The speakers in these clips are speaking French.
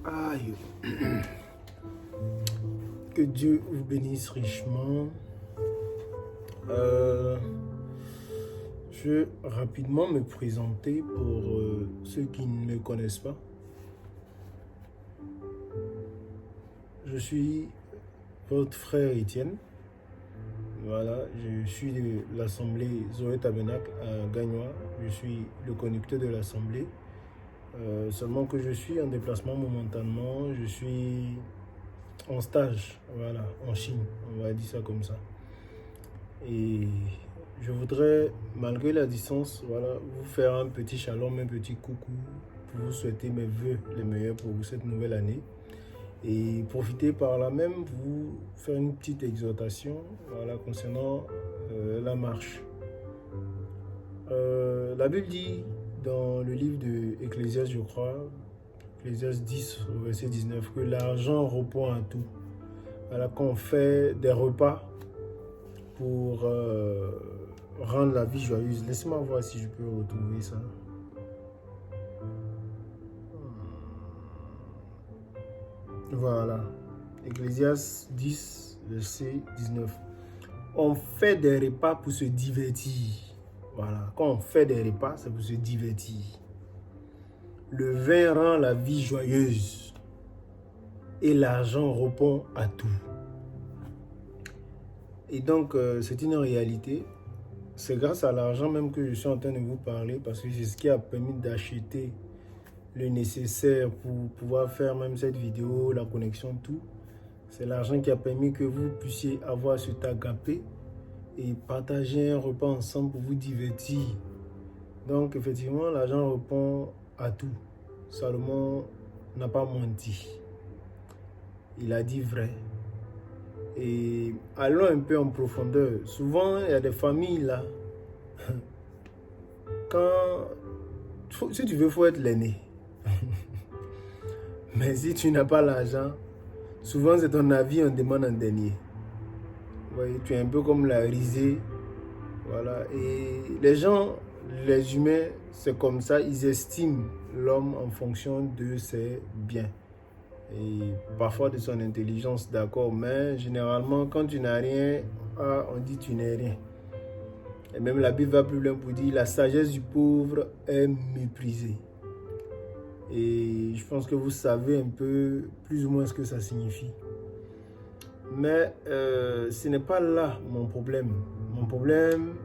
Aïe. Que Dieu vous bénisse richement. Je vais rapidement me présenter pour ceux qui ne me connaissent pas. Je suis votre frère Étienne. Voilà, je suis de l'Assemblée Zoé Tabernacle à Gagnois. Je suis le conducteur de l'Assemblée. Seulement que je suis en déplacement momentanément. Je suis en stage, voilà, en Chine, on va dire ça comme ça. Et je voudrais, malgré la distance, voilà, vous faire un petit shalom, un petit coucou, pour vous souhaiter mes vœux les meilleurs pour cette nouvelle année. Et profiter par là même pour vous faire une petite exhortation, voilà, concernant la marche. La Bible dit dans le livre de Ecclésiaste, je crois, Ecclésiaste 10, verset 19, que l'argent répond à tout. Voilà, quand on fait des repas pour rendre la vie joyeuse. Laissez-moi voir si je peux retrouver ça. Voilà. Ecclésiaste 10, verset 19. On fait des repas pour se divertir. Voilà. Quand on fait des repas, c'est pour se divertir. Le vin rend la vie joyeuse. Et l'argent répond à tout. Et donc, c'est une réalité. C'est grâce à l'argent même que je suis en train de vous parler, parce que c'est ce qui a permis d'acheter le nécessaire pour pouvoir faire même cette vidéo, la connexion, tout. C'est l'argent qui a permis que vous puissiez avoir cet agapé et partager un repas ensemble pour vous divertir. Donc, effectivement, l'argent répond à tout. Salomon n'a pas menti. Il a dit vrai. Et allons un peu en profondeur. Souvent, il y a des familles là. Si tu veux, il faut être l'aîné. Mais si tu n'as pas l'argent, souvent c'est ton avis, on demande en dernier. Vous voyez, tu es un peu comme la risée. Voilà. Et les gens, les humains, c'est comme ça. Ils estiment l'homme en fonction de ses biens. Et parfois de son intelligence, d'accord. Mais généralement, quand tu n'as rien, on dit tu n'es rien. Et même la Bible va plus loin pour dire la sagesse du pauvre est méprisée. Et je pense que vous savez un peu plus ou moins ce que ça signifie. Mais ce n'est pas là mon problème. Mon problème,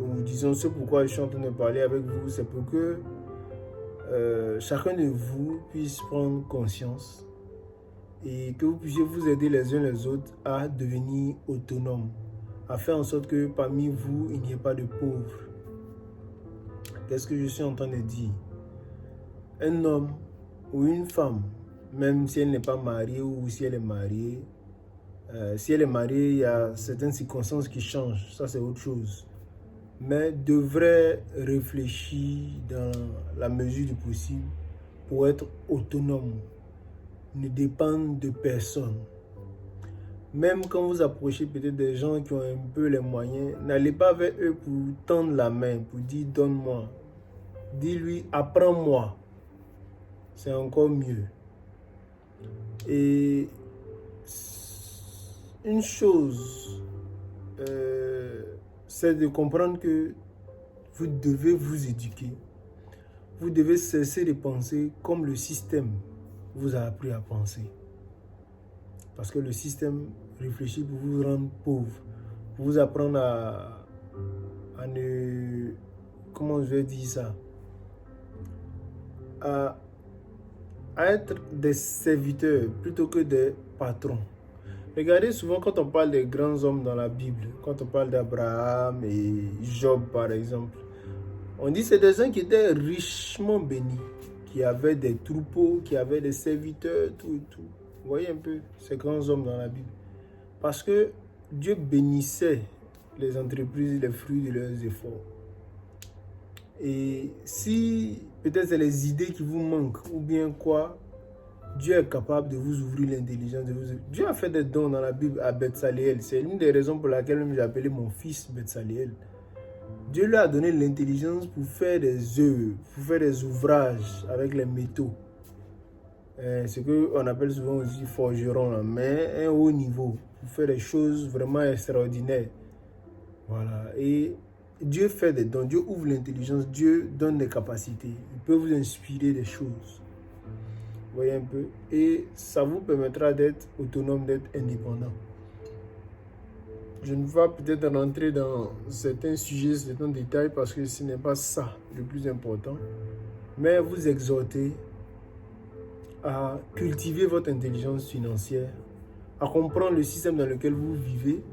ou disons ce pourquoi je suis en train de parler avec vous, c'est pour que chacun de vous puisse prendre conscience et que vous puissiez vous aider les uns les autres à devenir autonomes, à faire en sorte que parmi vous, il n'y ait pas de pauvres. Qu'est-ce que je suis en train de dire? Un homme ou une femme, même si elle n'est pas mariée ou si elle est mariée, si elle est mariée, il y a certaines circonstances qui changent, ça c'est autre chose. Mais devrait réfléchir dans la mesure du possible pour être autonome, ne dépendre de personne. Même quand vous approchez peut-être des gens qui ont un peu les moyens, n'allez pas vers eux pour tendre la main, pour dire donne-moi. Dis-lui apprends-moi. C'est encore mieux. Et une chose, c'est de comprendre que vous devez vous éduquer. Vous devez cesser de penser comme le système vous a appris à penser. Parce que le système réfléchit pour vous rendre pauvre, pour vous apprendre à ne... Comment je vais dire ça? À être des serviteurs plutôt que des patrons. Regardez souvent quand on parle des grands hommes dans la Bible, quand on parle d'Abraham et Job par exemple, on dit que c'est des gens qui étaient richement bénis, qui avaient des troupeaux, qui avaient des serviteurs, tout et tout. Vous voyez un peu ces grands hommes dans la Bible. Parce que Dieu bénissait les entreprises, les fruits de leurs efforts. Et si peut-être c'est les idées qui vous manquent ou bien quoi, Dieu est capable de vous ouvrir l'intelligence. Dieu a fait des dons dans la Bible à Bethsaléel. C'est l'une des raisons pour laquelle j'ai appelé mon fils Bethsaléel. Dieu lui a donné l'intelligence pour faire des œuvres, pour faire des ouvrages avec les métaux. ce qu'on appelle souvent aussi forgeron, là, mais un haut niveau, pour faire des choses vraiment extraordinaires. Voilà. Et Dieu fait des dons, Dieu ouvre l'intelligence, Dieu donne des capacités. Il peut vous inspirer des choses. Vous voyez un peu? Et ça vous permettra d'être autonome, d'être indépendant. Je ne vais peut-être rentrer dans certains sujets, certains détails, parce que ce n'est pas ça le plus important. Mais vous exhorter à cultiver votre intelligence financière, à comprendre le système dans lequel vous vivez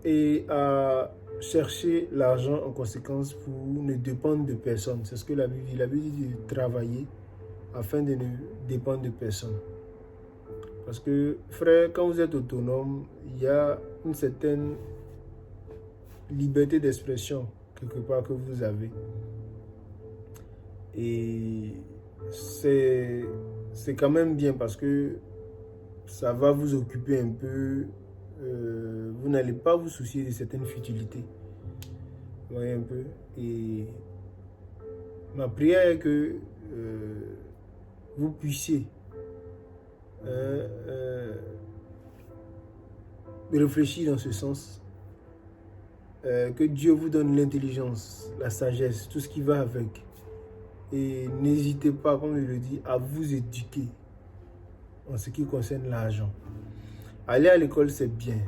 et à chercher l'argent en conséquence pour ne dépendre de personne. C'est ce que la Bible dit. La Bible dit de travailler afin de ne dépendre de personne. Parce que, frère, quand vous êtes autonome, il y a une certaine liberté d'expression quelque part que vous avez. Et c'est quand même bien parce que ça va vous occuper un peu. Vous n'allez pas vous soucier de certaines futilités. Vous voyez un peu. Et ma prière est que vous puissiez réfléchir dans ce sens. Que Dieu vous donne l'intelligence, la sagesse, tout ce qui va avec. Et n'hésitez pas, comme je le dis, à vous éduquer en ce qui concerne l'argent. Aller à l'école, c'est bien.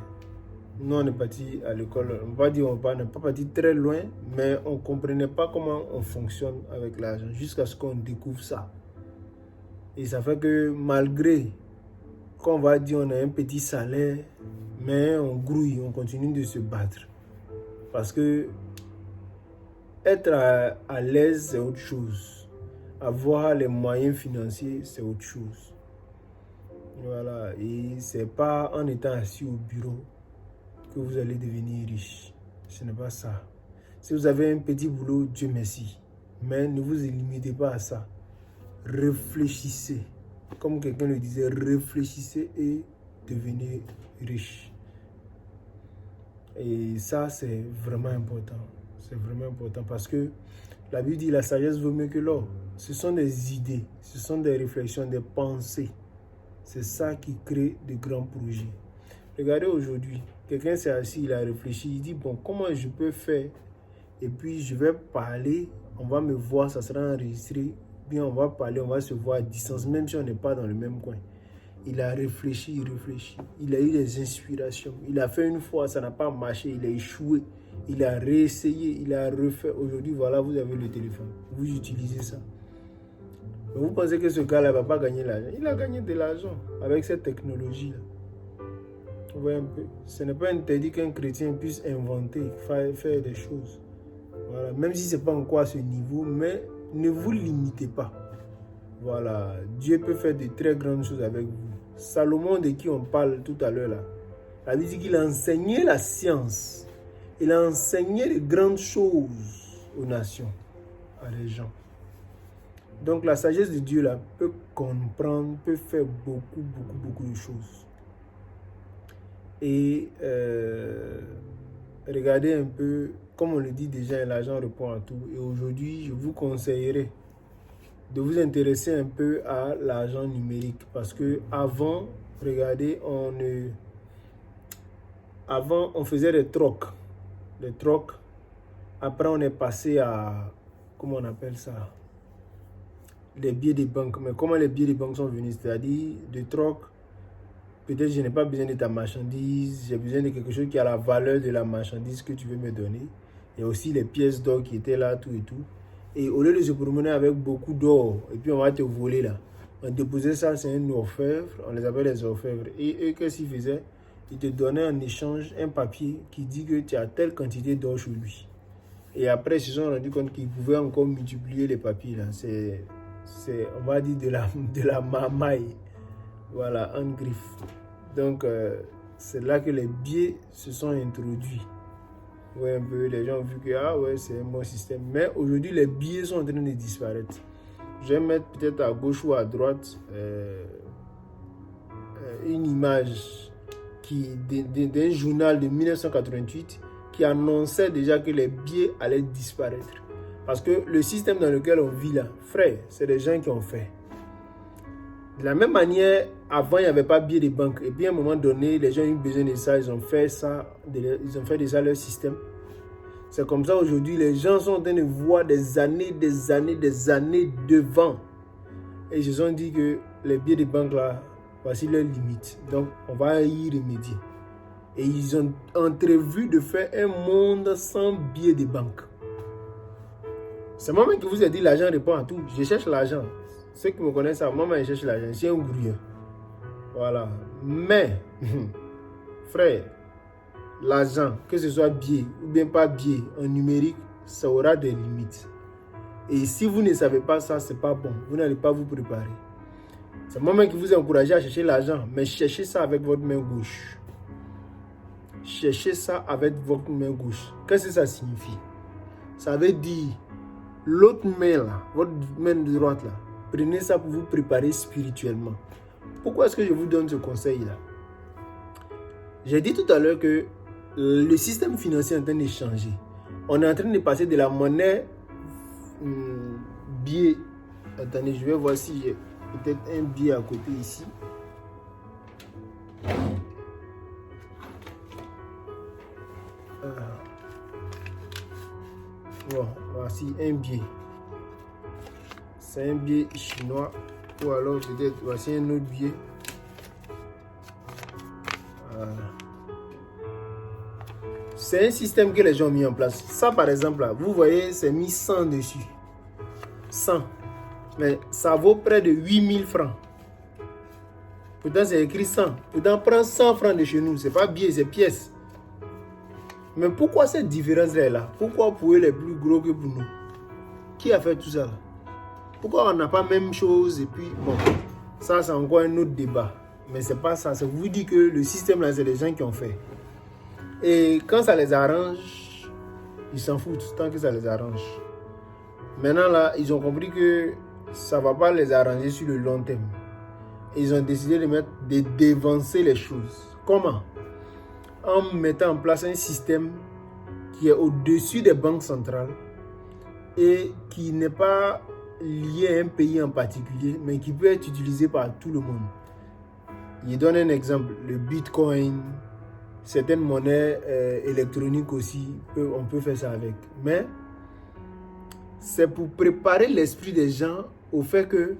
Nous, on est parti à l'école, on va dire, on n'est pas parti très loin, mais on ne comprenait pas comment on fonctionne avec l'argent, jusqu'à ce qu'on découvre ça. Et ça fait que malgré qu'on va dire on a un petit salaire, mais on grouille, on continue de se battre. Parce que être à l'aise, c'est autre chose. Avoir les moyens financiers, c'est autre chose. Voilà. Et c'est pas en étant assis au bureau que vous allez devenir riche. Ce n'est pas ça. Si vous avez un petit boulot, Dieu merci. Mais ne vous limitez pas à ça. Réfléchissez. Comme quelqu'un le disait, réfléchissez et devenez riche. Et ça, c'est vraiment important. C'est vraiment important parce que la Bible dit la sagesse vaut mieux que l'or. Ce sont des idées, ce sont des réflexions, des pensées. C'est ça qui crée de grands projets. Regardez aujourd'hui, quelqu'un s'est assis, il a réfléchi, il dit, bon, comment je peux faire? Et puis je vais parler, on va me voir, ça sera enregistré. Bien, on va parler, on va se voir à distance, même si on n'est pas dans le même coin. Il a réfléchi, il a eu des inspirations. Il a fait une fois, ça n'a pas marché, il a échoué. Il a réessayé, il a refait. Aujourd'hui, voilà, vous avez le téléphone. Vous utilisez ça. Mais vous pensez que ce gars-là ne va pas gagner l'argent? Il a gagné de l'argent avec cette technologie-là. Vous voyez un peu. Ce n'est pas interdit qu'un chrétien puisse inventer, faire des choses. Voilà. Même si ce n'est pas encore à ce niveau, mais ne vous limitez pas. Voilà. Dieu peut faire de très grandes choses avec vous. Salomon, de qui on parle tout à l'heure, là, a dit qu'il a enseigné la science. Il a enseigné de grandes choses aux nations, à les gens. Donc la sagesse de Dieu là peut comprendre, peut faire beaucoup de choses. Et regardez un peu, comme on le dit déjà, l'argent répond à tout. Et aujourd'hui, je vous conseillerais de vous intéresser un peu à l'argent numérique. Parce que avant, regardez, avant on faisait des trocs. Après, on est passé à, comment on appelle ça? Les billets de banque. Mais comment les billets de banque sont venus? C'est-à-dire, de troc, peut-être je n'ai pas besoin de ta marchandise, j'ai besoin de quelque chose qui a la valeur de la marchandise que tu veux me donner. Il y a aussi les pièces d'or qui étaient là, tout et tout. Et au lieu de se promener avec beaucoup d'or, et puis on va te voler là, on déposait ça, c'est un orfèvre, on les appelle les orfèvres. Et eux, qu'est-ce qu'ils faisaient? Ils te donnaient en échange un papier qui dit que tu as telle quantité d'or chez lui. Et après, ils se sont rendus compte qu'ils pouvaient encore multiplier les papiers là. C'est on va dire, de la mamaille. Voilà, en griffe. Donc, c'est là que les billets se sont introduits. Ouais, un peu, les gens ont vu que, ah ouais, c'est un bon système. Mais aujourd'hui, les billets sont en train de disparaître. Je vais mettre peut-être à gauche ou à droite une image d'un journal de 1988 qui annonçait déjà que les billets allaient disparaître. Parce que le système dans lequel on vit là, frère, c'est des gens qui ont fait. De la même manière, avant, il n'y avait pas billet de banque. Et puis, à un moment donné, les gens ont eu besoin de ça. Ils ont fait de ça leur système. C'est comme ça aujourd'hui, les gens sont en train de voir des années devant. Et ils se sont dit que les billets de banque, là, voici leurs limites. Donc, on va y remédier. Et ils ont entrevu de faire un monde sans billets de banque. C'est moi-même qui vous ai dit l'argent répond à tout. Je cherche l'argent. Ceux qui me connaissent savent, moi-même, je cherche l'argent. Je suis un grouilleur. Voilà. Mais, frère, l'argent, que ce soit billet ou bien pas billet, en numérique, ça aura des limites. Et si vous ne savez pas ça, c'est pas bon. Vous n'allez pas vous préparer. C'est moi-même qui vous ai encouragé à chercher l'argent, mais cherchez ça avec votre main gauche. Cherchez ça avec votre main gauche. Qu'est-ce que ça signifie? Ça veut dire, l'autre main là, votre main droite là, prenez ça pour vous préparer spirituellement. Pourquoi est-ce que je vous donne ce conseil là? J'ai dit tout à l'heure que le système financier est en train de changer. On est en train de passer de la monnaie billet. Attendez, je vais voir si j'ai peut-être un billet à côté ici. Bon, voici un billet. C'est un billet chinois. Ou alors peut-être voici un autre billet. Voilà. C'est un système que les gens ont mis en place. Ça par exemple, là, vous voyez, c'est mis 100 dessus. 100. Mais ça vaut près de 8000 francs. Pourtant, c'est écrit 100. Pourtant, prends 100 francs de chez nous. Ce n'est pas billet, c'est pièce. Mais pourquoi cette différence-là est là? Pourquoi pour eux les plus gros que pour nous? Qui a fait tout ça? Pourquoi on n'a pas la même chose? Et puis, bon, ça c'est encore un autre débat. Mais c'est pas ça. Ça vous dit que le système là, c'est les gens qui ont fait. Et quand ça les arrange, ils s'en foutent tant que ça les arrange. Maintenant là, ils ont compris que ça ne va pas les arranger sur le long terme. Ils ont décidé de dévancer les choses. Comment? En mettant en place un système qui est au-dessus des banques centrales et qui n'est pas lié à un pays en particulier, mais qui peut être utilisé par tout le monde. Je donne un exemple, le Bitcoin, certaines monnaies électroniques aussi, on peut faire ça avec. Mais c'est pour préparer l'esprit des gens au fait que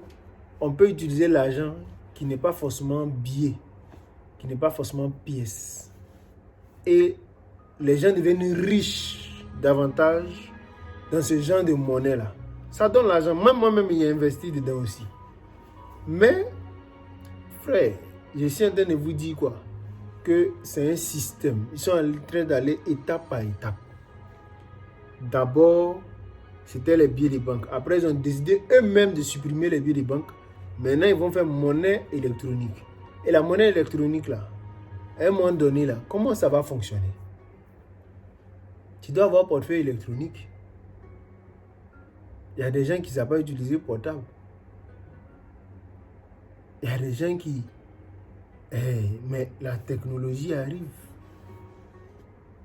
on peut utiliser l'argent qui n'est pas forcément billet, qui n'est pas forcément pièce. Et les gens deviennent riches davantage dans ce genre de monnaie-là. Ça donne l'argent. Moi-même, j'ai investi dedans aussi. Mais, frère, je suis en train de vous dire quoi? Que c'est un système. Ils sont en train d'aller étape par étape. D'abord, c'était les billets de banque. Après, ils ont décidé eux-mêmes de supprimer les billets de banque. Maintenant, ils vont faire monnaie électronique. Et la monnaie électronique, là, à un moment donné, là, comment ça va fonctionner? Tu dois avoir un portefeuille électronique. Il y a des gens qui ne savent pas utiliser portable. Il y a des gens qui... mais la technologie arrive.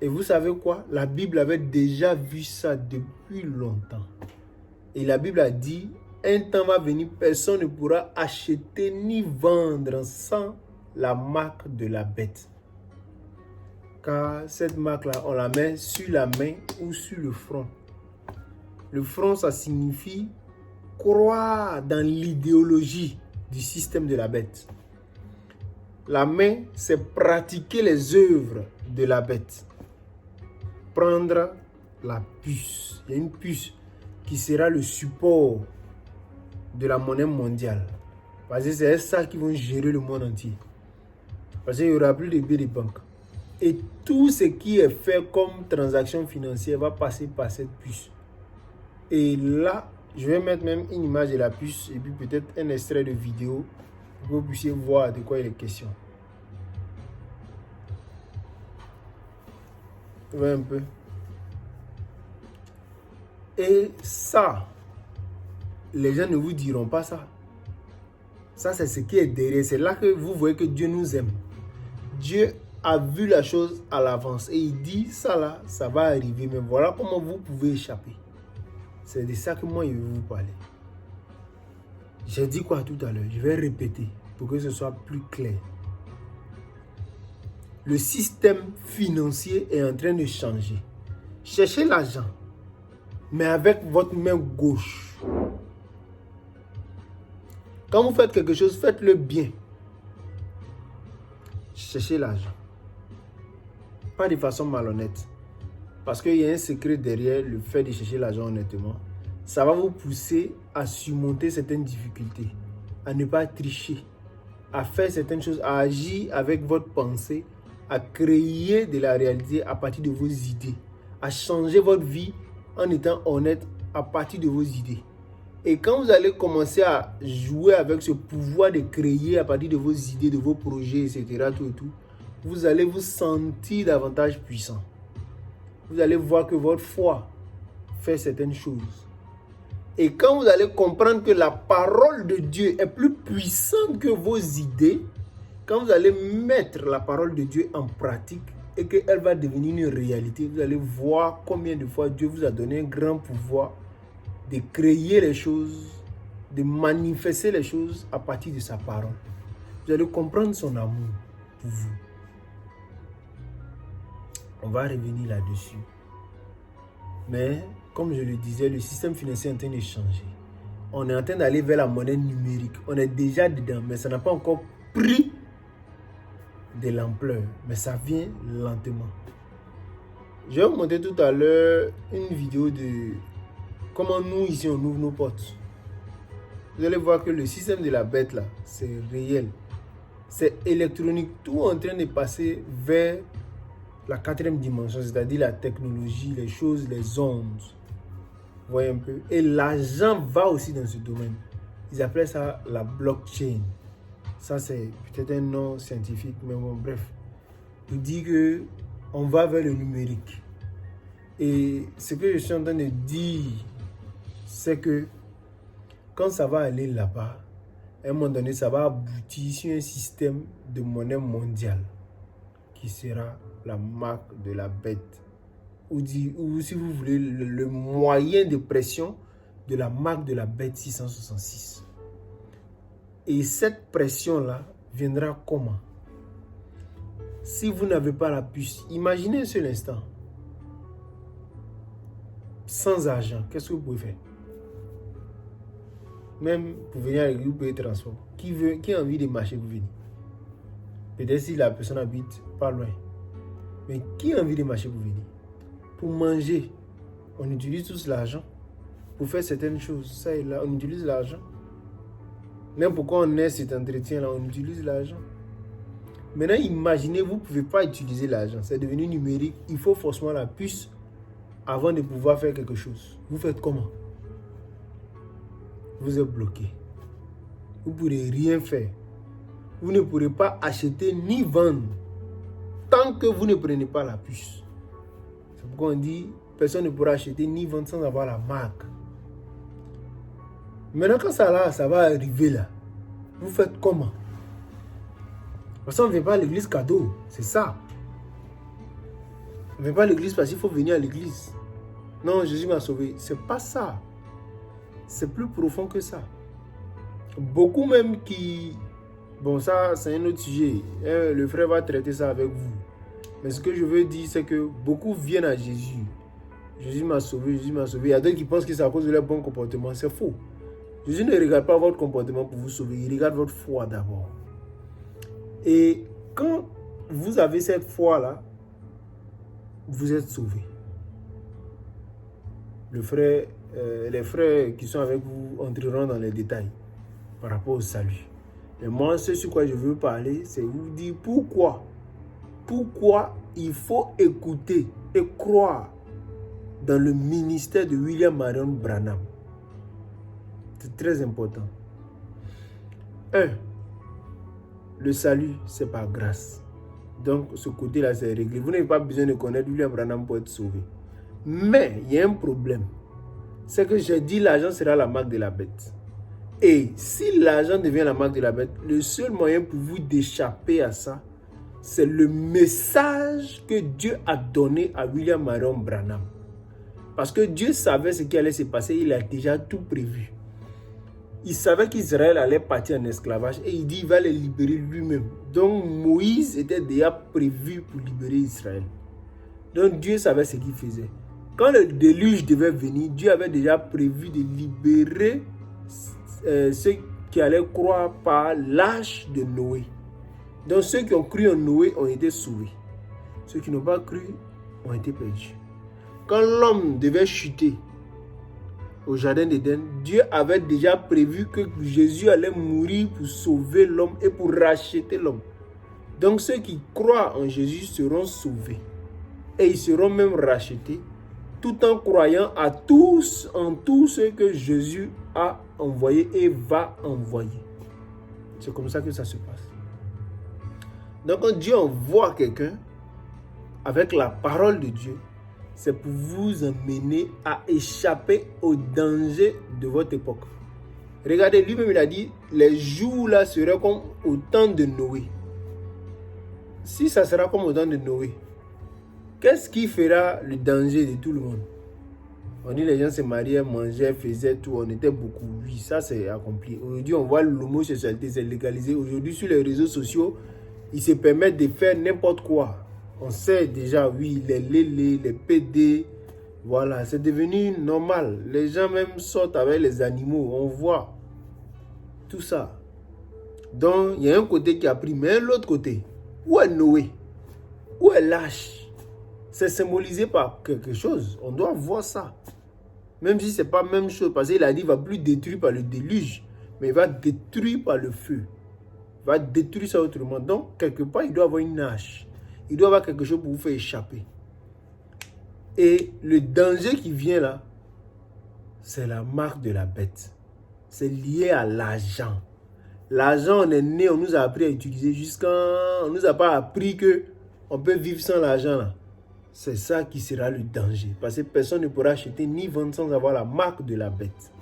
Et vous savez quoi? La Bible avait déjà vu ça depuis longtemps. Et la Bible a dit, un temps va venir, personne ne pourra acheter ni vendre sans la marque de la bête. Car cette marque-là, on la met sur la main ou sur le front. Le front, ça signifie croire dans l'idéologie du système de la bête. La main, c'est pratiquer les œuvres de la bête. Prendre la puce. Il y a une puce qui sera le support de la monnaie mondiale. Parce que c'est ça qui vont gérer le monde entier. Parce qu'il n'y aura plus de billets de banque. Et tout ce qui est fait comme transaction financière va passer par cette puce. Et là, je vais mettre même une image de la puce et puis peut-être un extrait de vidéo pour que vous puissiez voir de quoi il est question. Vous voyez un peu. Et ça, les gens ne vous diront pas ça. Ça, c'est ce qui est derrière. C'est là que vous voyez que Dieu nous aime. Dieu a vu la chose à l'avance et il dit ça là, ça va arriver. Mais voilà comment vous pouvez échapper. C'est de ça que moi je vais vous parler. J'ai dit quoi tout à l'heure? Je vais répéter pour que ce soit plus clair. Le système financier est en train de changer. Cherchez l'argent, mais avec votre main gauche. Quand vous faites quelque chose, faites-le bien. Cherchez l'argent. Pas de façon malhonnête. Parce qu'il y a un secret derrière le fait de chercher l'argent honnêtement. Ça va vous pousser à surmonter certaines difficultés, à ne pas tricher, à faire certaines choses, à agir avec votre pensée, à créer de la réalité à partir de vos idées, à changer votre vie en étant honnête à partir de vos idées. Et quand vous allez commencer à jouer avec ce pouvoir de créer à partir de vos idées, de vos projets, etc., tout, vous allez vous sentir davantage puissant. Vous allez voir que votre foi fait certaines choses. Et quand vous allez comprendre que la parole de Dieu est plus puissante que vos idées, quand vous allez mettre la parole de Dieu en pratique et qu'elle va devenir une réalité, vous allez voir combien de fois Dieu vous a donné un grand pouvoir de créer les choses, de manifester les choses à partir de sa parole. Vous allez comprendre son amour pour vous. On va revenir là-dessus. Mais, comme je le disais, le système financier est en train de changer. On est en train d'aller vers la monnaie numérique. On est déjà dedans, mais ça n'a pas encore pris de l'ampleur. Mais ça vient lentement. Je vais vous montrer tout à l'heure une vidéo de comment nous, ici, on ouvre nos portes. Vous allez voir que le système de la bête, là, c'est réel. C'est électronique. Tout est en train de passer vers la 4e dimension, c'est-à-dire la technologie, les choses, les ondes. Vous voyez un peu. Et l'argent va aussi dans ce domaine. Ils appellent ça la blockchain. Ça, c'est peut-être un nom scientifique, mais bon, bref. Il dit que on va vers le numérique. Et ce que je suis en train de dire, c'est que quand ça va aller là-bas, à un moment donné, ça va aboutir sur un système de monnaie mondiale qui sera la marque de la bête. Ou si vous voulez, le moyen de pression de la marque de la bête 666. Et cette pression-là viendra comment? Si vous n'avez pas la puce, imaginez un seul instant. Sans argent, qu'est-ce que vous pouvez faire? Même pour venir à l'église, vous payez transport. Qui a envie de marcher pour venir? Peut-être si la personne habite pas loin. Mais qui a envie de marcher pour venir? Pour manger, on utilise tous l'argent. Pour faire certaines choses, ça et là, on utilise l'argent. Même pourquoi on est cet entretien-là, on utilise l'argent. Maintenant, imaginez, vous ne pouvez pas utiliser l'argent. C'est devenu numérique. Il faut forcément la puce avant de pouvoir faire quelque chose. Vous faites comment? Vous êtes bloqué. Vous ne pourrez rien faire. Vous ne pourrez pas acheter ni vendre tant que vous ne prenez pas la puce. C'est pourquoi on dit personne ne pourra acheter ni vendre sans avoir la marque. Maintenant, quand ça va arriver là, vous faites comment? Parce qu'on ne vient pas à l'église cadeau, c'est ça. On ne vient pas à l'église parce qu'il faut venir à l'église. Non, Jésus m'a sauvé. C'est pas ça. C'est plus profond que ça. Beaucoup même qui... Bon, ça, c'est un autre sujet. Le frère va traiter ça avec vous. Mais ce que je veux dire, c'est que beaucoup viennent à Jésus. Jésus m'a sauvé, Jésus m'a sauvé. Il y a d'autres qui pensent que c'est à cause de leur bon comportement. C'est faux. Jésus ne regarde pas votre comportement pour vous sauver. Il regarde votre foi d'abord. Et quand vous avez cette foi-là, vous êtes sauvé. Les frères qui sont avec vous entreront dans les détails par rapport au salut. Mais moi, ce sur quoi je veux parler, c'est vous dire pourquoi il faut écouter et croire dans le ministère de William Marion Branham. C'est très important. 1. Le salut, c'est par grâce. Donc, ce côté-là, c'est réglé. Vous n'avez pas besoin de connaître William Branham pour être sauvé. Mais, il y a un problème. C'est que j'ai dit l'argent sera la marque de la bête. Et si l'argent devient la marque de la bête, le seul moyen pour vous d'échapper à ça, c'est le message que Dieu a donné à William Marion Branham. Parce que Dieu savait ce qui allait se passer, il a déjà tout prévu. il savait qu'Israël allait partir en esclavage et il dit qu'il va les libérer lui-même. Donc Moïse était déjà prévu pour libérer Israël. Donc Dieu savait ce qu'il faisait. Quand le déluge devait venir, Dieu avait déjà prévu de libérer ceux qui allaient croire par l'âge de Noé. Donc ceux qui ont cru en Noé ont été sauvés. Ceux qui n'ont pas cru ont été perdus. Quand l'homme devait chuter au jardin d'Éden, Dieu avait déjà prévu que Jésus allait mourir pour sauver l'homme et pour racheter l'homme. Donc ceux qui croient en Jésus seront sauvés. Et ils seront même rachetés, tout en croyant en tout ce que Jésus a envoyé et va envoyer. C'est comme ça que ça se passe. Donc quand Dieu envoie quelqu'un avec la parole de Dieu, c'est pour vous emmener à échapper au danger de votre époque. Regardez, lui-même il a dit, les jours là seraient comme au temps de Noé. Si ça sera comme au temps de Noé, qu'est-ce qui fera le danger de tout le monde? On dit les gens se mariaient, mangeaient, faisaient tout, on était beaucoup. Oui, ça c'est accompli. Aujourd'hui, on voit l'homosexualité, c'est légalisé. Aujourd'hui, sur les réseaux sociaux, ils se permettent de faire n'importe quoi. On sait déjà, oui, les lélés, les PD, voilà, c'est devenu normal. Les gens même sortent avec les animaux, on voit tout ça. Donc, il y a un côté qui a pris, mais l'autre côté, où est Noé? Où est l'arche? C'est symbolisé par quelque chose. On doit voir ça. Même si ce n'est pas la même chose. Parce qu'il a dit qu'il ne va plus détruire par le déluge. Mais il va détruire par le feu. Il va détruire ça autrement. Donc, quelque part, il doit avoir une hache. Il doit avoir quelque chose pour vous faire échapper. Et le danger qui vient là, c'est la marque de la bête. C'est lié à l'argent. L'argent, on est né, on nous a appris à utiliser on ne nous a pas appris qu'on peut vivre sans l'argent là. C'est ça qui sera le danger. Parce que personne ne pourra acheter ni vendre sans avoir la marque de la bête.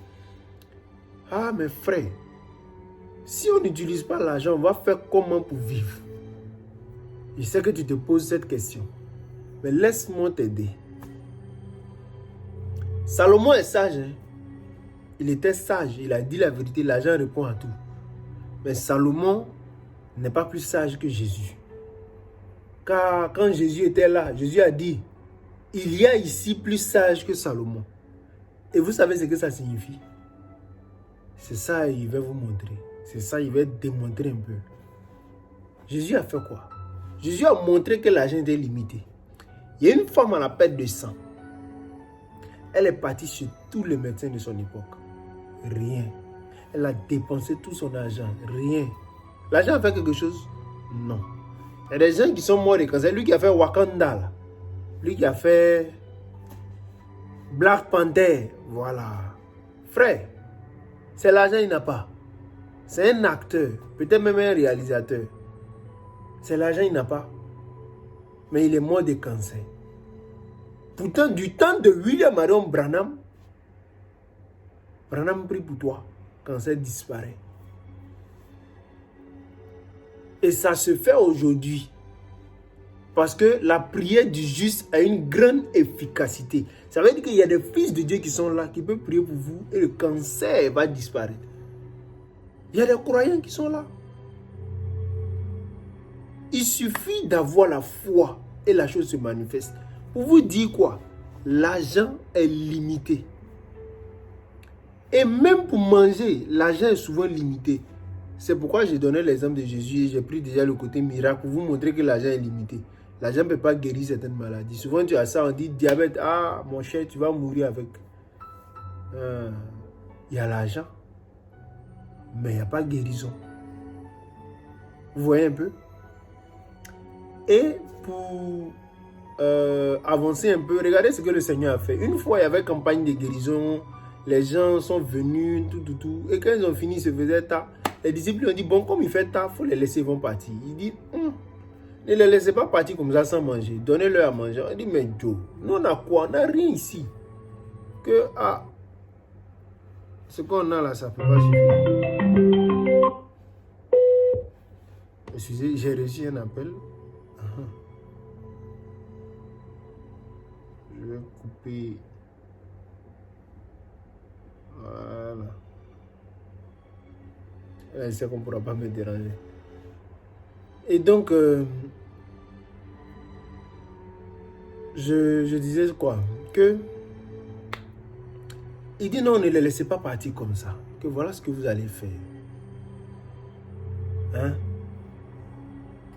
Ah, mes frères, si on n'utilise pas l'argent, on va faire comment pour vivre? Je sais que tu te poses cette question. Mais laisse-moi t'aider. Salomon est sage. Hein? Il était sage. Il a dit la vérité. L'argent répond à tout. Mais Salomon n'est pas plus sage que Jésus. Car quand Jésus était là, Jésus a dit, il y a ici plus sage que Salomon. Et vous savez ce que ça signifie? C'est ça qu'il va vous montrer. C'est ça qu'il va démontrer un peu. Jésus a fait quoi? Jésus a montré que l'argent était limité. Il y a une femme à la perte de sang. Elle est partie chez tous les médecins de son époque. Rien. Elle a dépensé tout son argent. Rien. L'argent a fait quelque chose? Non. Il y a des gens qui sont morts de cancer. Lui qui a fait Wakanda, là. Lui qui a fait Black Panther. Voilà. Frère, c'est l'argent qu'il n'a pas. C'est un acteur. Peut-être même un réalisateur. C'est l'argent qu'il n'a pas. Mais il est mort de cancer. Pourtant, du temps de William Marion Branham, Branham prie pour toi. Cancer disparaît. Et ça se fait aujourd'hui. Parce que la prière du juste a une grande efficacité. Ça veut dire qu'il y a des fils de Dieu qui sont là, qui peuvent prier pour vous et le cancer va disparaître. Il y a des croyants qui sont là. Il suffit d'avoir la foi et la chose se manifeste. Pour vous dire quoi? L'argent est limité. Et même pour manger, l'argent est souvent limité. C'est pourquoi j'ai donné l'exemple de Jésus et j'ai pris déjà le côté miracle pour vous montrer que l'argent est limité. L'argent ne peut pas guérir certaines maladies. Souvent tu as ça, on dit diabète, ah mon cher, tu vas mourir avec. Il y a l'argent, mais il n'y a pas guérison. Vous voyez un peu? Et pour avancer un peu, regardez ce que le Seigneur a fait. Une fois, il y avait campagne de guérison, les gens sont venus, tout. Et quand ils ont fini, ils se faisaient tard. Les disciples ont dit, bon, comme il fait tard, il faut les laisser, ils vont partir. Il dit, ne les laissez pas partir comme ça sans manger. Donnez-leur à manger. On dit, mais Joe, nous on a quoi? On n'a rien ici. Que, ce qu'on a là, ça ne peut pas suffire. Excusez, j'ai reçu un appel. Je vais couper. Voilà. Elle sait qu'on ne pourra pas me déranger. Et donc, je disais quoi? Que il dit non, ne les laissez pas partir comme ça. Que voilà ce que vous allez faire. Hein?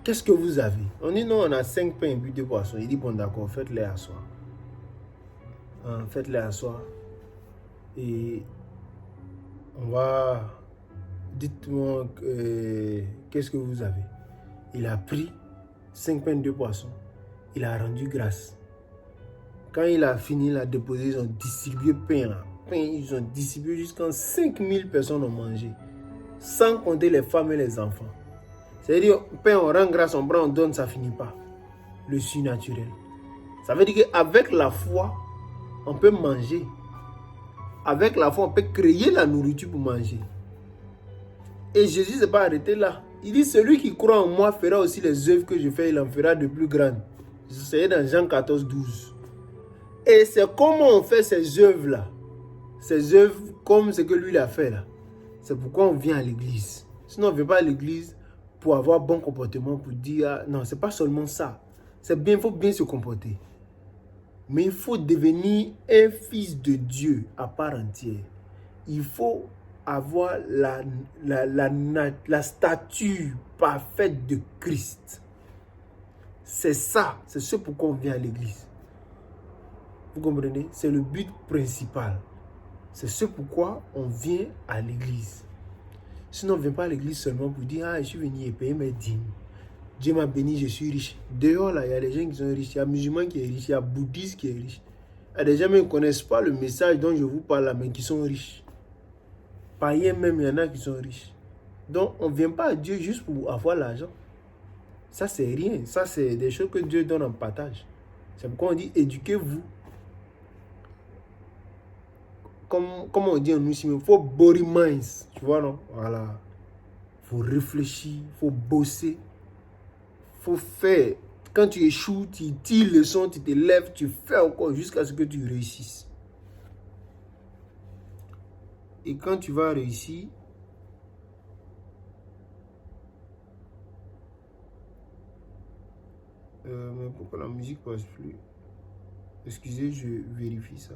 Qu'est-ce que vous avez? On dit non, on a 5 pains et 2 poissons. Il dit bon d'accord, faites-les asseoir. Hein, faites-les asseoir. Et on va... Dites-moi, qu'est-ce que vous avez? Il a pris 5 pains et 2 poissons. Il a rendu grâce. Quand il a fini, il a déposé, ils ont distribué pain là. Ils ont distribué jusqu'à 5000 personnes ont mangé. Sans compter les femmes et les enfants. C'est-à-dire, pain, on rend grâce, on prend, on donne, ça ne finit pas. Le surnaturel. Ça veut dire qu'avec la foi, on peut manger. Avec la foi, on peut créer la nourriture pour manger. Et Jésus ne s'est pas arrêté là. Il dit, celui qui croit en moi fera aussi les œuvres que je fais, il en fera de plus grandes. C'est dans Jean 14, 12. Et c'est comment on fait ces œuvres-là. Ces œuvres comme ce que lui a fait là. C'est pourquoi on vient à l'église. Sinon, on ne vient pas à l'église pour avoir bon comportement, pour dire, ah, non, ce n'est pas seulement ça. C'est bien, il faut bien se comporter. Mais il faut devenir un fils de Dieu à part entière. Il faut avoir la stature parfaite de Christ. C'est ça, c'est ce pourquoi on vient à l'église. Vous comprenez? C'est le but principal. C'est ce pourquoi on vient à l'église. Sinon, on ne vient pas à l'église seulement pour dire, ah, je suis venu et payer mes dîmes. Dieu m'a béni, je suis riche. Dehors, là, il y a des gens qui sont riches. Il y a des musulmans qui sont riches. Il y a des bouddhistes qui sont riches. Il y a des gens qui ne connaissent pas le message dont je vous parle là, mais qui sont riches. Païens même, il y en a qui sont riches. Donc, on ne vient pas à Dieu juste pour avoir l'argent. Ça, c'est rien. Ça, c'est des choses que Dieu donne en partage. C'est pourquoi on dit, éduquez-vous. Comme on dit en nous, il faut body minds. Tu vois, non? Voilà. Il faut réfléchir, il faut bosser. Il faut faire. Quand tu échoues, tu tires le son, tu te lèves, tu fais encore jusqu'à ce que tu réussisses. Et quand tu vas réussir, mais pourquoi la musique passe plus? Excusez, je vérifie ça.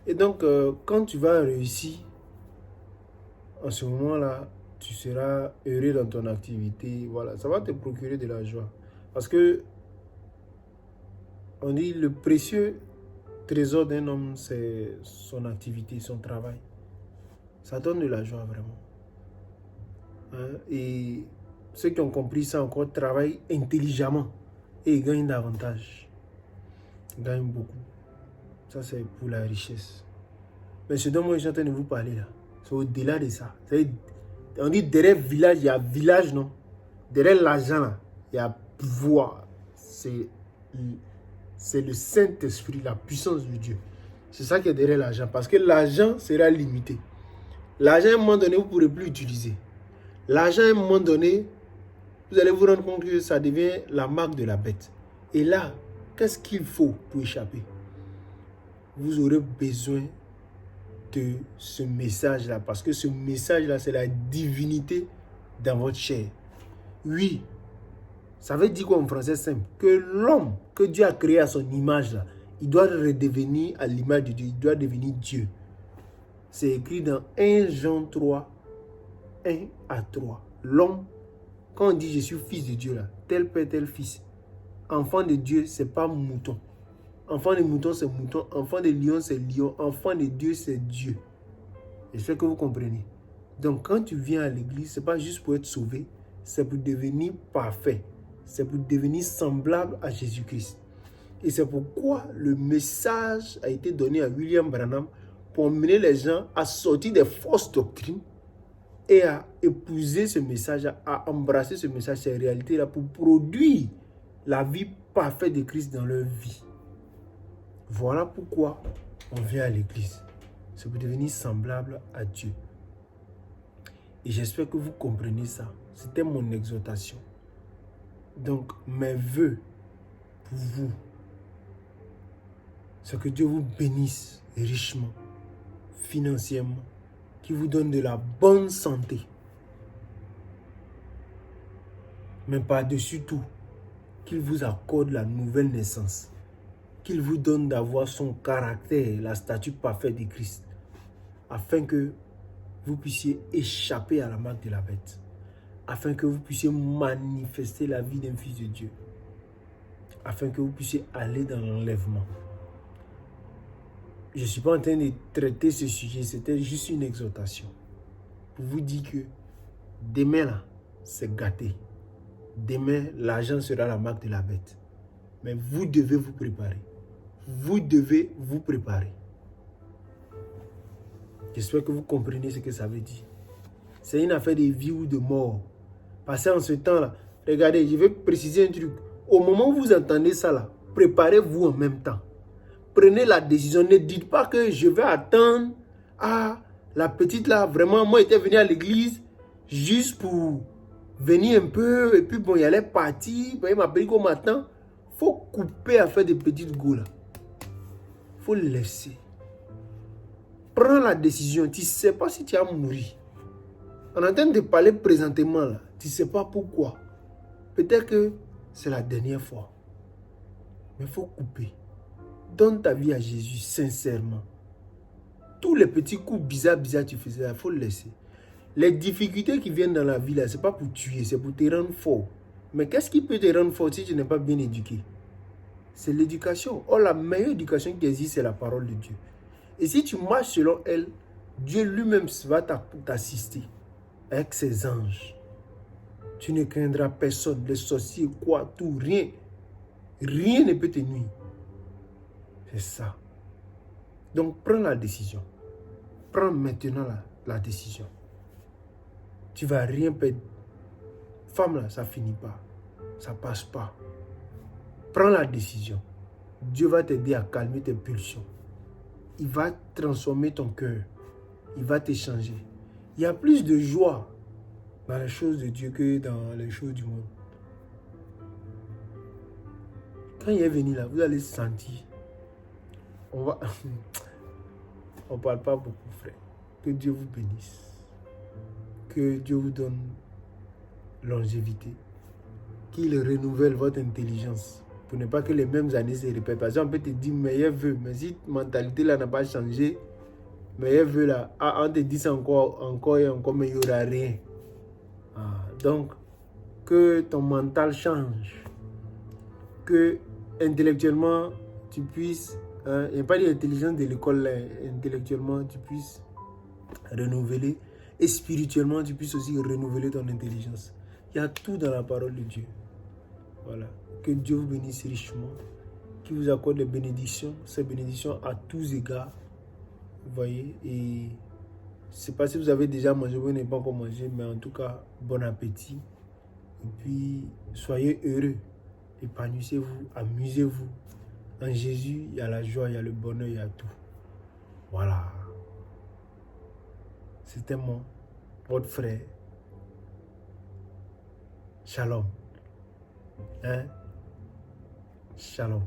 Et donc, quand tu vas réussir, en ce moment-là, tu seras heureux dans ton activité. Voilà, ça va te procurer de la joie. Parce que, on dit, le précieux trésor d'un homme, c'est son activité, son travail. Ça donne de la joie, vraiment. Hein? Et ceux qui ont compris ça encore travaillent intelligemment et ils gagnent davantage. Ils gagnent beaucoup. Ça, c'est pour la richesse. Mais ce dont moi, je suis en train de vous parler là, c'est au-delà de ça. On dit derrière village, il y a village, non? Derrière l'argent, là, il y a pouvoir. C'est le Saint-Esprit, la puissance de Dieu. C'est ça qui est derrière l'argent. Parce que l'argent sera limité. L'argent, à un moment donné, vous ne pourrez plus utiliser. L'argent, à un moment donné, vous allez vous rendre compte que ça devient la marque de la bête. Et là, qu'est-ce qu'il faut pour échapper? Vous aurez besoin de ce message-là. Parce que ce message-là, c'est la divinité dans votre chair. Oui, ça veut dire quoi en français simple? Que l'homme que Dieu a créé à son image, là, il doit redevenir à l'image de Dieu. Il doit devenir Dieu. C'est écrit dans 1 Jean 3, 1 à 3. L'homme, quand on dit je suis fils de Dieu, là, tel père, tel fils. Enfant de Dieu, c'est pas mouton. Enfant de mouton, c'est mouton. Enfant de lion, c'est lion. Enfant de Dieu, c'est Dieu. J'espère que vous comprenez. Donc, quand tu viens à l'église, ce n'est pas juste pour être sauvé, c'est pour devenir parfait. C'est pour devenir semblable à Jésus-Christ. Et c'est pourquoi le message a été donné à William Branham pour emmener les gens à sortir des fausses doctrines et à épouser ce message, à embrasser ce message, ces réalités-là, pour produire la vie parfaite de Christ dans leur vie. Voilà pourquoi on vient à l'église. C'est pour devenir semblable à Dieu. Et j'espère que vous comprenez ça. C'était mon exhortation. Donc, mes vœux pour vous, c'est que Dieu vous bénisse richement, financièrement, qu'il vous donne de la bonne santé. Mais par-dessus tout, qu'il vous accorde la nouvelle naissance. Qu'il vous donne d'avoir son caractère, la statue parfaite de Christ, afin que vous puissiez échapper à la marque de la bête, afin que vous puissiez manifester la vie d'un fils de Dieu, afin que vous puissiez aller dans l'enlèvement. Je ne suis pas en train de traiter ce sujet, c'était juste une exhortation pour vous dire que demain là, c'est gâté. Demain, l'argent sera la marque de la bête. Mais vous devez vous préparer. Vous devez vous préparer. J'espère que vous comprenez ce que ça veut dire. C'est une affaire de vie ou de mort. Parce qu'en ce temps-là, regardez, je vais préciser un truc. Au moment où vous entendez ça là, préparez-vous en même temps. Prenez la décision. Ne dites pas que je vais attendre. Ah, la petite là, vraiment, moi, j'étais venu à l'église juste pour venir un peu. Et puis bon, il allait partir. Il m'a appelé qu'au matin. Il faut couper à faire des petites go là. Il faut laisser. Prends la décision. Tu ne sais pas si tu vas mourir. On est en train de parler présentement là. Tu ne sais pas pourquoi. Peut-être que c'est la dernière fois. Mais il faut couper. Donne ta vie à Jésus sincèrement. Tous les petits coups bizarres que tu faisais, il faut le laisser. Les difficultés qui viennent dans la vie, ce n'est pas pour tuer, c'est pour te rendre fort. Mais qu'est-ce qui peut te rendre fort si tu n'es pas bien éduqué? C'est l'éducation. Or, la meilleure éducation qui existe, c'est la parole de Dieu. Et si tu marches selon elle, Dieu lui-même va t'assister avec ses anges. Tu ne craindras personne, les sorciers, quoi, tout, rien. Rien ne peut te nuire. C'est ça. Donc, prends la décision. Prends maintenant la décision. Tu ne vas rien perdre. Femme, là, ça ne finit pas. Ça ne passe pas. Prends la décision. Dieu va t'aider à calmer tes pulsions. Il va transformer ton cœur. Il va t'échanger. Il y a plus de joie dans les choses de Dieu que dans les choses du monde. Quand il est venu là, vous allez sentir. On ne parle pas beaucoup, frère. Que Dieu vous bénisse. Que Dieu vous donne longévité. Qu'il renouvelle votre intelligence. Pour ne pas que les mêmes années se répètent. Parce qu'on peut te dire meilleur vœu. Mais si ta mentalité là n'a pas changé, meilleur vœu là, on te dit encore et encore, mais il n'y aura rien. Donc, que ton mental change. Que intellectuellement, tu puisses, il n'y a pas d'intelligence de l'école là, intellectuellement, tu puisses renouveler. Et spirituellement, tu puisses aussi renouveler ton intelligence. Il y a tout dans la parole de Dieu. Voilà. Que Dieu vous bénisse richement. Qu'il vous accorde les bénédictions. Ces bénédictions à tous égards. Vous voyez. Et je ne sais pas si vous avez déjà mangé ou vous n'avez pas encore mangé. Mais en tout cas, bon appétit. Et puis, soyez heureux. Épanouissez-vous. Amusez-vous. En Jésus, il y a la joie, il y a le bonheur, il y a tout. Voilà. C'était votre frère. Shalom. Shalom.